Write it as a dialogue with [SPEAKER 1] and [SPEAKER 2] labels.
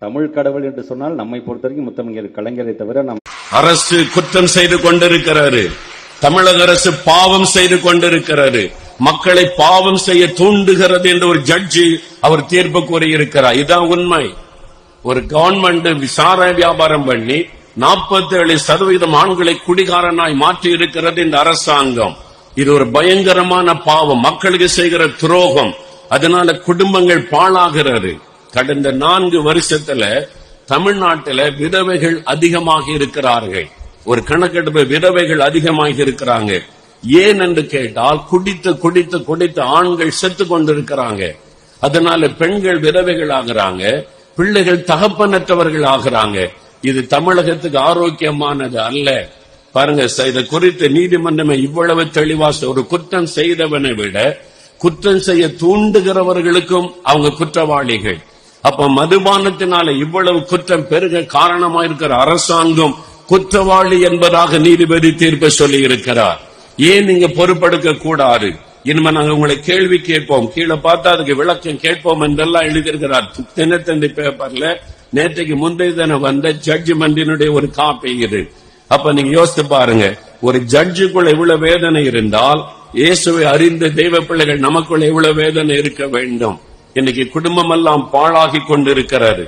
[SPEAKER 1] தமிழ் கடவுள் என்று சொன்னால் நம்மை பொறுத்தவரைக்கும் முத்தமிழர் கலைஞரை தவிர
[SPEAKER 2] அரசு குற்றம் செய்து கொண்டிருக்கிறாரு. தமிழக அரசு பாவம் செய்து கொண்டிருக்கிறாரு. மக்களை பாவம் செய்ய தூண்டுகிறது என்று ஒரு ஜட்ஜி அவர் தீர்ப்பு கூறியிருக்கிறார். இதுதான் உண்மை. ஒரு கவர்மெண்ட் விசாரணை வியாபாரம் பண்ணி 47% ஆண்களை குடிகாரனாய் மாற்றி இருக்கிறது இந்த அரசாங்கம். இது ஒரு பயங்கரமான பாவம், மக்களுக்கு செய்கிற துரோகம். அதனால குடும்பங்கள் பாழாகிறது. கடந்த 4 வருஷத்துல தமிழ்நாட்டில விதவைகள் அதிகமாக இருக்கிறார்கள். ஒரு கணக்கெடுப்பு, விதவைகள் அதிகமாக இருக்கிறாங்க. ஏன் என்று கேட்டால் குடித்து குடித்து குடித்து ஆண்கள் செத்து கொண்டிருக்கிறாங்க. அதனால பெண்கள் விதவைகள் ஆகிறாங்க, பிள்ளைகள் தகப்பனற்றவர்கள் ஆகிறாங்க. இது தமிழகத்துக்கு ஆரோக்கியமானது அல்ல. பாருங்க, இதை குறித்து நீதிமன்றமே இவ்வளவு தெளிவா, ஒரு குற்றம் செய்தவனை விட குற்றம் செய்ய தூண்டுகிறவர்களுக்கும் அவங்க குற்றவாளிகள். அப்ப மதுபானத்தினால இவ்வளவு குற்றம் பெருக காரணமா இருக்கிற அரசாங்கம் குற்றவாளி என்பதாக நீதிபதி தீர்ப்பு சொல்லி இருக்கிறார். ஏன் நீங்க பொறுப்பெடுக்க கூடாது? இனிமே நாங்க உங்களை கேள்வி கேட்போம், கீழே பார்த்தா அதுக்கு விளக்கம் கேட்போம் என்றெல்லாம் எழுதியிருக்கிறார். தினத்தந்தி பேப்பர்ல நேற்றைக்கு முந்தைய தினம் வந்த ஜட்ஜ்மெண்டினுடைய ஒரு காப்பி இது. அப்ப நீங்க யோசித்து பாருங்க, ஒரு ஜட்ஜுக்குள்ள இவ்வளவு வேதனை இருந்தால் இயேசுவை அறிந்த தெய்வ பிள்ளைகள் நமக்குள்ள எவ்வளவு வேதனை இருக்க வேண்டும். இன்னைக்கு குடும்பம் எல்லாம் பாழாகி கொண்டிருக்கிறது.